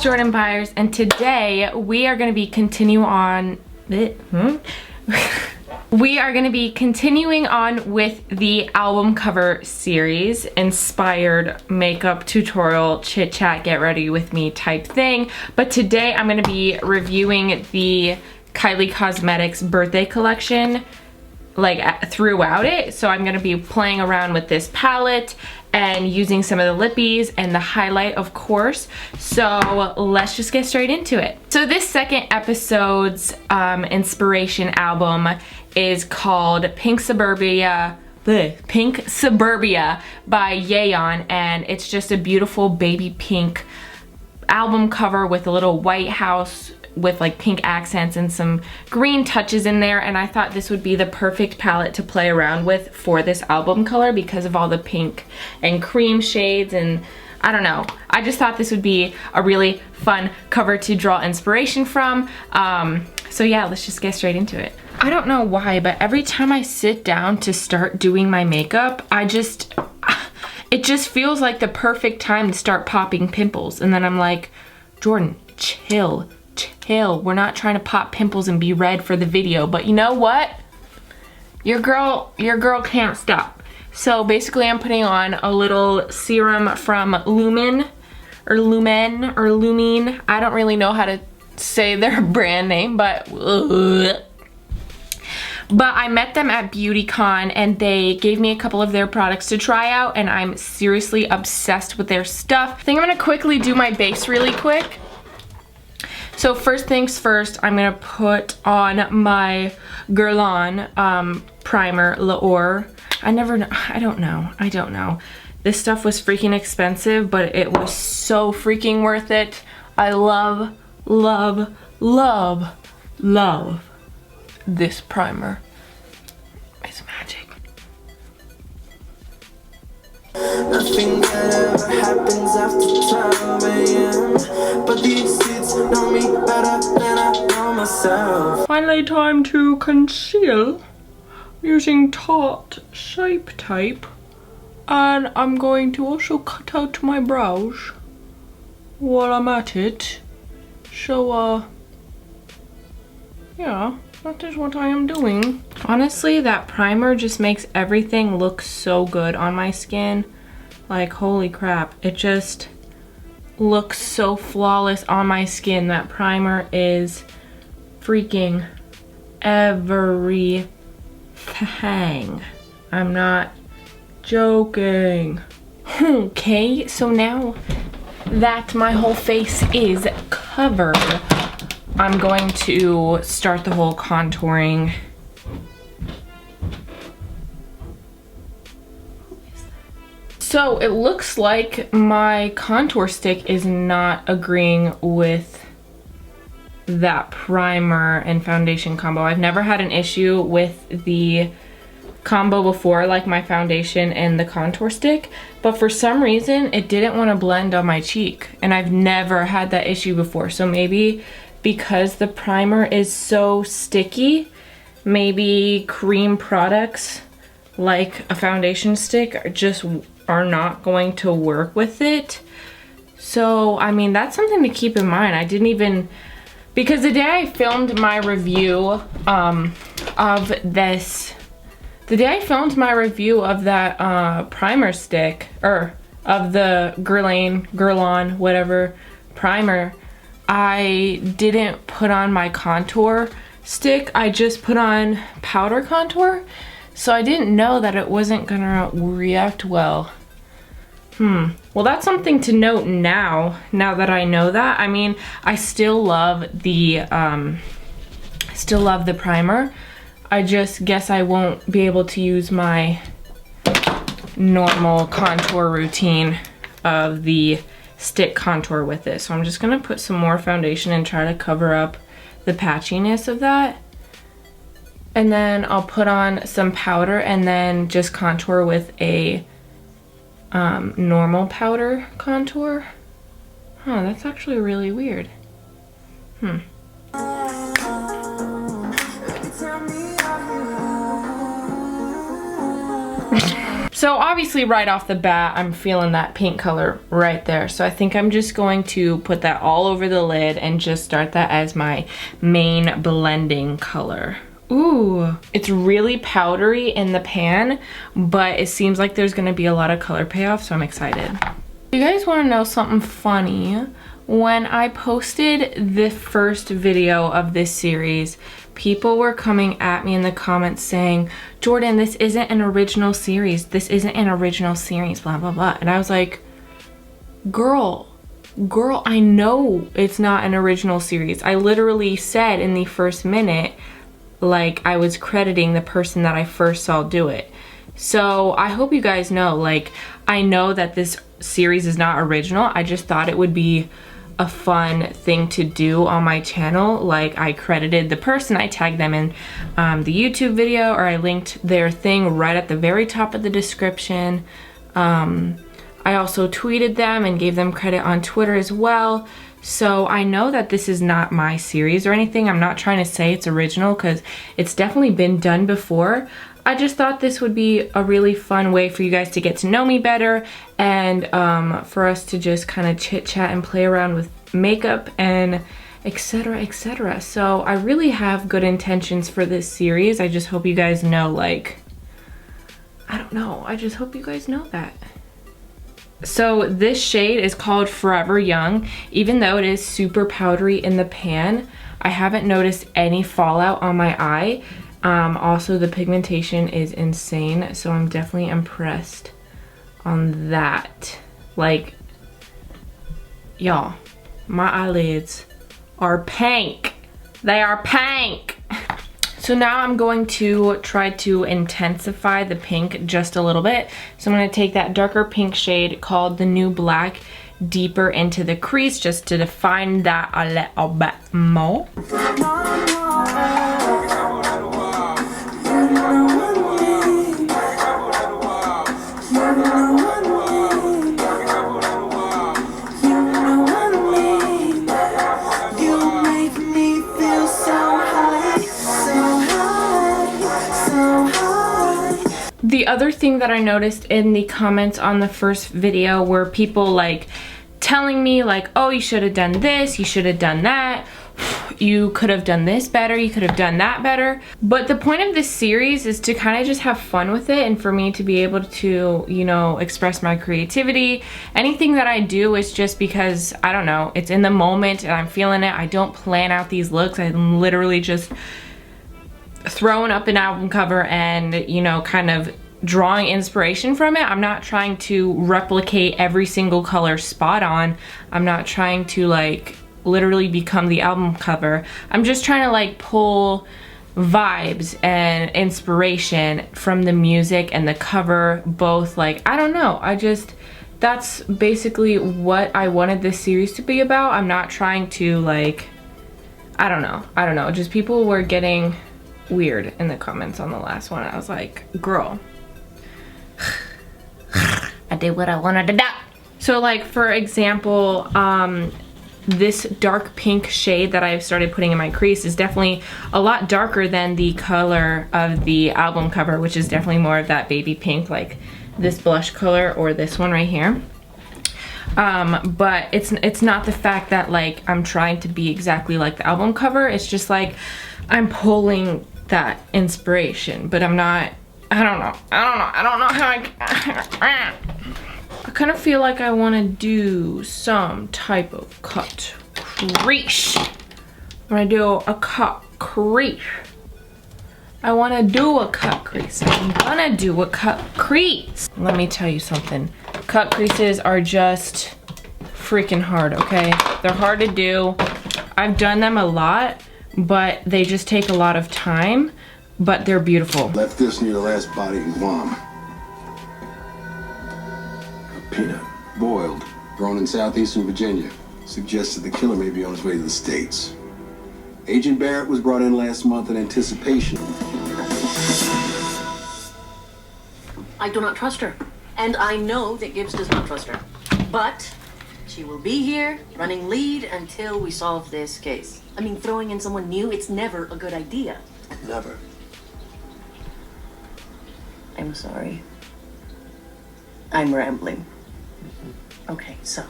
Jordan Byers, and today we are going to be continuing on with the album cover series, inspired makeup tutorial, chit chat, get ready with me type thing. But today I'm going to be reviewing the Kylie Cosmetics birthday collection, like throughout it. So I'm going to be playing around with this palette and using some of the lippies and the highlight, of course. So let's just get straight into it. So this second episode's inspiration album is called Pink Suburbia by Yeon, and it's just a beautiful baby pink album cover with a little white house with like pink accents and some green touches in there, and I thought this would be the perfect palette to play around with for this album color because of all the pink and cream shades, and I don't know, I just thought this would be a really fun cover to draw inspiration from. So yeah, let's just get straight into it. I don't know why, but every time I sit down to start doing my makeup, it just feels like the perfect time to start popping pimples, and then I'm like, Jordan, chill. We're not trying to pop pimples and be red for the video, but you know what? Your girl can't stop. So basically I'm putting on a little serum from Lumen. I don't really know how to say their brand name, but I met them at BeautyCon and they gave me a couple of their products to try out, and I'm seriously obsessed with their stuff. I think I'm gonna quickly do my base really quick. So first things first, I'm gonna put on my Guerlain primer, L'Or. I don't know. This stuff was freaking expensive, but it was so freaking worth it. I love this primer. It's magic. Nothing good ever happens after 12 a.m. But these seats know me better than I know myself. Finally time to conceal using Tarte Shape Tape. And I'm going to also cut out my brows while I'm at it. So, yeah, that is what I am doing. Honestly, that primer just makes everything look so good on my skin. Like, holy crap. It just looks so flawless on my skin. That primer is freaking everything. I'm not joking. Okay, so now that my whole face is covered, I'm going to start the whole contouring. So it looks like my contour stick is not agreeing with that primer and foundation combo. I've never had an issue with the combo before, like my foundation and the contour stick, but for some reason it didn't want to blend on my cheek, and I've never had that issue before. So maybe because the primer is so sticky, maybe cream products like a foundation stick just are not going to work with it. So I mean, that's something to keep in mind. I didn't even, because the day I filmed my review of that primer stick, or of the Guerlain whatever primer, I didn't put on my contour stick. I just put on powder contour. So I didn't know that it wasn't gonna react well. Well, that's something to note now that I know that. I mean, I still love the primer. I just guess I won't be able to use my normal contour routine of the stick contour with this. So I'm just gonna put some more foundation and try to cover up the patchiness of that. And then I'll put on some powder and then just contour with a normal powder contour. Huh, that's actually really weird. So obviously right off the bat, I'm feeling that pink color right there. So I think I'm just going to put that all over the lid and just start that as my main blending color. Ooh, it's really powdery in the pan, but it seems like there's gonna be a lot of color payoff, so I'm excited. You guys wanna know something funny? When I posted the first video of this series, people were coming at me in the comments saying, Jordan, this isn't an original series. This isn't an original series, blah, blah, blah. And I was like, girl, I know it's not an original series. I literally said in the first minute, like, I was crediting the person that I first saw do it. So I hope you guys know, like, I know that this series is not original. I just thought it would be a fun thing to do on my channel. Like, I credited the person, I tagged them in the YouTube video, or I linked their thing right at the very top of the description. I also tweeted them and gave them credit on Twitter as well. So I know that this is not my series or anything. I'm not trying to say it's original because it's definitely been done before. I just thought this would be a really fun way for you guys to get to know me better, and for us to just kind of chit chat and play around with makeup and etc, etc. So I really have good intentions for this series. I just hope you guys know, like, I don't know, I just hope you guys know that. So this shade is called Forever Young. Even though it is super powdery in the pan, I haven't noticed any fallout on my eye. Also, the pigmentation is insane, so I'm definitely impressed on that. Like, y'all, my eyelids are pink. They are pink. So now I'm going to try to intensify the pink just a little bit. So I'm going to take that darker pink shade called the New Black deeper into the crease just to define that a little bit more. The other thing that I noticed in the comments on the first video were people like telling me like, oh, you should have done this, you should have done that, you could have done this better, you could have done that better. But the point of this series is to kind of just have fun with it, and for me to be able to, you know, express my creativity. Anything that I do is just because, I don't know, it's in the moment and I'm feeling it. I don't plan out these looks. I'm literally just throwing up an album cover and, you know, kind of drawing inspiration from it. I'm not trying to replicate every single color spot on. I'm not trying to like literally become the album cover. I'm just trying to like pull vibes and inspiration from the music and the cover both. Like, I don't know, that's basically what I wanted this series to be about. I'm not trying to like, I don't know, just people were getting weird in the comments on the last one. I was like, girl, I did what I wanted to do. So like, for example, this dark pink shade that I've started putting in my crease is definitely a lot darker than the color of the album cover, which is definitely more of that baby pink, like this blush color or this one right here. But it's not the fact that like I'm trying to be exactly like the album cover. It's just like I'm pulling that inspiration, but I'm not, I don't know how I kind of feel like I want to do some type of cut crease. I'm gonna do a cut crease. I want to do a cut crease. I'm gonna do a cut crease. Let me tell you something. Cut creases are just freaking hard, okay? They're hard to do. I've done them a lot, but they just take a lot of time, but they're beautiful. Left this near the last body in Guam. A peanut, boiled, grown in southeastern Virginia. Suggested the killer may be on his way to the States. Agent Barrett was brought in last month in anticipation. I do not trust her, and I know that Gibbs does not trust her, but she will be here running lead until we solve this case. I mean, throwing in someone new, it's never a good idea. Never. I'm sorry. I'm rambling. Okay, so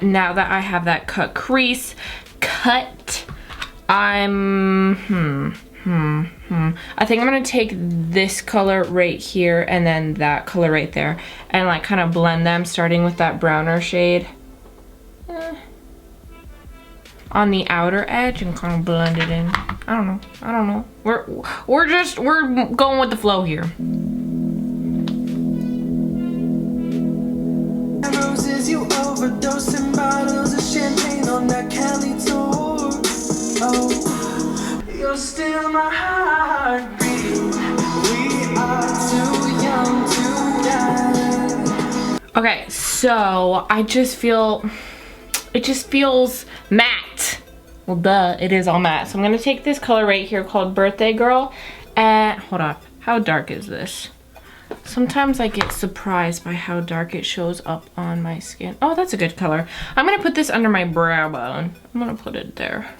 now that I have that crease cut, I think I'm gonna take this color right here and then that color right there and like kind of blend them, starting with that browner shade on the outer edge and kind of blend it in. I don't know. We're going with the flow here. Roses, you overdosing bottles of champagne on that Kylie tour. Oh, you're still my heartbeat. We are too young to die. Okay, so it just feels matte. Well, duh, it is all matte. So I'm gonna take this color right here called Birthday Girl, and hold up, how dark is this? Sometimes I get surprised by how dark it shows up on my skin. Oh, that's a good color. I'm gonna put this under my brow bone. I'm gonna put it there.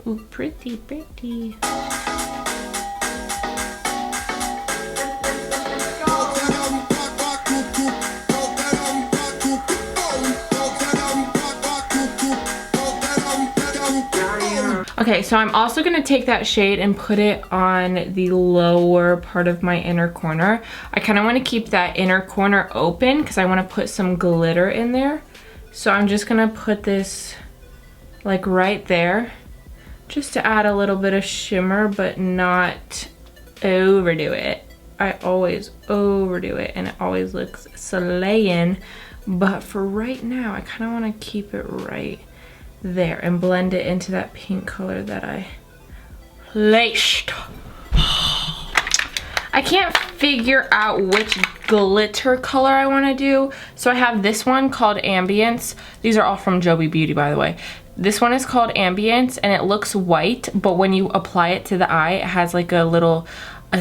Ooh, pretty, pretty. Okay, so I'm also gonna take that shade and put it on the lower part of my inner corner. I kind of want to keep that inner corner open because I want to put some glitter in there. So I'm just gonna put this like right there, just to add a little bit of shimmer, but not overdo it. I always overdo it and it always looks slaying. But for right now, I kind of want to keep it right there and blend it into that pink color that I placed. I can't figure out which glitter color I want to do. So I have this one called Ambience. These are all from Joby Beauty, by the way. This one is called Ambience and it looks white, but when you apply it to the eye, it has like a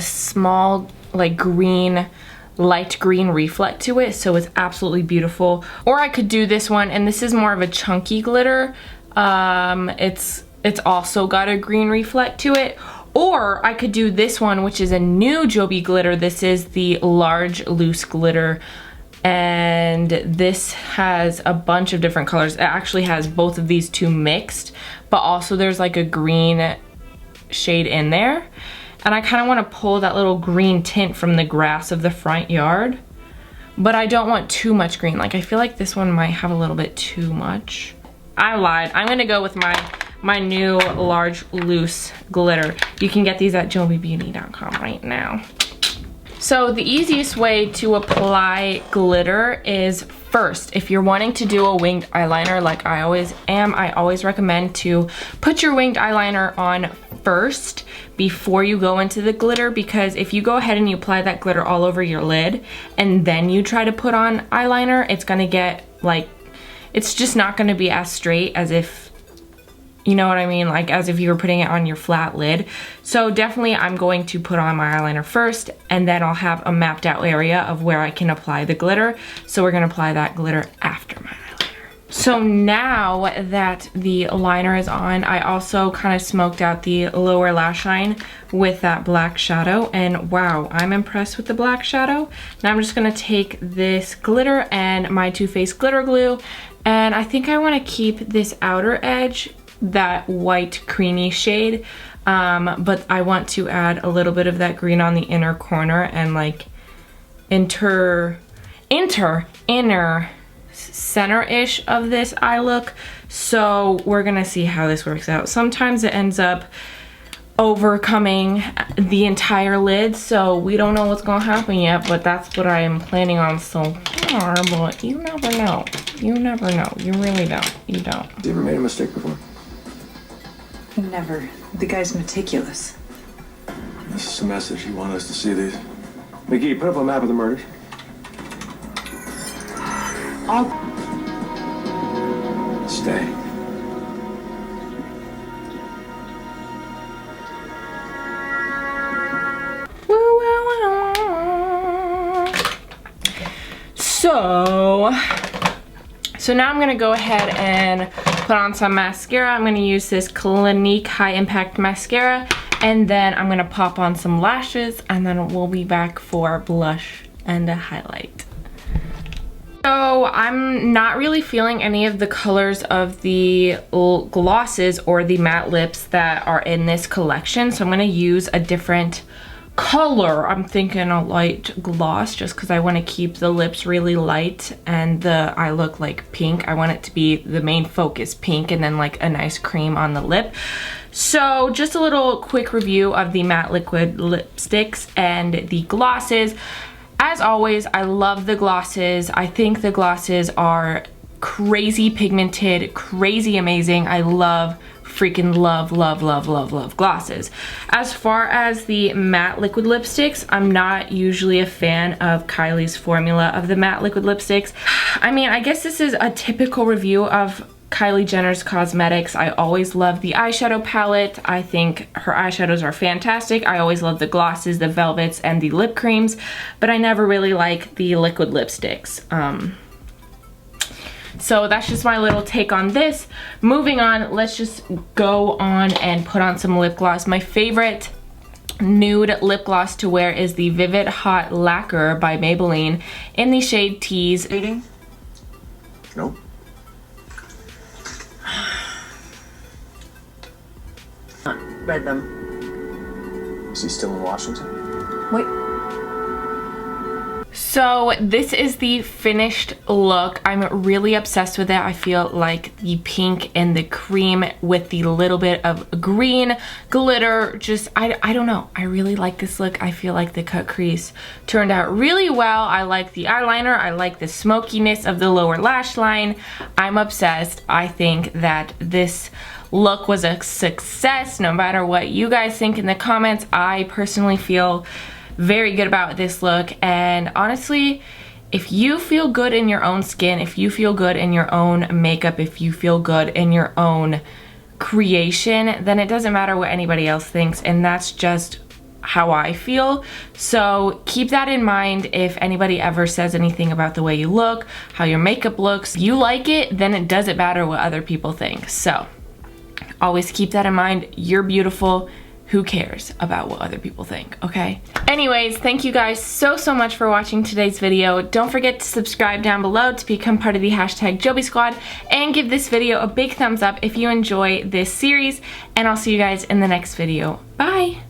small like green, light green reflect to it, so it's absolutely beautiful. Or I could do this one, and this is more of a chunky glitter. It's also got a green reflect to it. Or I could do this one, which is a new Joby glitter. This is the large loose glitter, and this has a bunch of different colors. It actually has both of these two mixed, but also there's like a green shade in there. And I kind of want to pull that little green tint from the grass of the front yard, but I don't want too much green. Like I feel like this one might have a little bit too much. I lied. I'm gonna go with my new large loose glitter. You can get these at jobybeauty.com right now. So the easiest way to apply glitter is first, if you're wanting to do a winged eyeliner like I always am, I always recommend to put your winged eyeliner on first before you go into the glitter, because if you go ahead and you apply that glitter all over your lid and then you try to put on eyeliner, it's gonna get like, it's just not gonna be as straight as if, you know what I mean? Like as if you were putting it on your flat lid. So definitely I'm going to put on my eyeliner first, and then I'll have a mapped out area of where I can apply the glitter. So we're gonna apply that glitter after my eyeliner. So now that the liner is on, I also kind of smoked out the lower lash line with that black shadow, and wow, I'm impressed with the black shadow. Now I'm just gonna take this glitter and my Too Faced glitter glue, and I think I wanna keep this outer edge that white creamy shade, but I want to add a little bit of that green on the inner corner and like inner center-ish of this eye look. So we're gonna see how this works out. Sometimes it ends up overcoming the entire lid, so we don't know what's gonna happen yet, but that's what I am planning on so far. But you never know. You never know. You really don't. You don't. You ever made a mistake before? Never. The guy's meticulous. This is a message. You want us to see these? Mickey, put up a map of the murders. Stay. So now I'm gonna go ahead and put on some mascara. I'm gonna use this Clinique High Impact Mascara, And then I'm gonna pop on some lashes, and then we'll be back for blush and a highlight. So I'm not really feeling any of the colors of the glosses or the matte lips that are in this collection, so I'm gonna use a different color. I'm thinking a light gloss, just because I want to keep the lips really light and the eye look like pink. I want it to be the main focus, pink, and then like a nice cream on the lip. So just a little quick review of the matte liquid lipsticks and the glosses. As always, I love the glosses. I think the glosses are crazy pigmented, crazy amazing. I freaking love glosses. As far as the matte liquid lipsticks, I'm not usually a fan of Kylie's formula of the matte liquid lipsticks. I mean, I guess this is a typical review of Kylie Jenner's cosmetics. I always love the eyeshadow palette. I think her eyeshadows are fantastic. I always love the glosses, the velvets, and the lip creams, but I never really like the liquid lipsticks. So that's just my little take on this. Moving on, let's just go on and put on some lip gloss. My favorite nude lip gloss to wear is the Vivid Hot Lacquer by Maybelline in the shade Tease. Reading? Nope. Read them. Is he still in Washington? Wait. So this is the finished look. I'm really obsessed with it. I feel like the pink and the cream with the little bit of green glitter, just, I don't know. I really like this look. I feel like the cut crease turned out really well. I like the eyeliner. I like the smokiness of the lower lash line. I'm obsessed. I think that this look was a success, no matter what you guys think in the comments. I personally feel very good about this look, and honestly, if you feel good in your own skin, if you feel good in your own makeup, if you feel good in your own creation, then it doesn't matter what anybody else thinks, and that's just how I feel. So keep that in mind. If anybody ever says anything about the way you look, how your makeup looks, if you like it, then it doesn't matter what other people think. So always keep that in mind. You're beautiful. Who cares about what other people think, okay? Anyways, thank you guys so much for watching today's video. Don't forget to subscribe down below to become part of the hashtag Joby Squad, and give this video a big thumbs up if you enjoy this series, and I'll see you guys in the next video. Bye!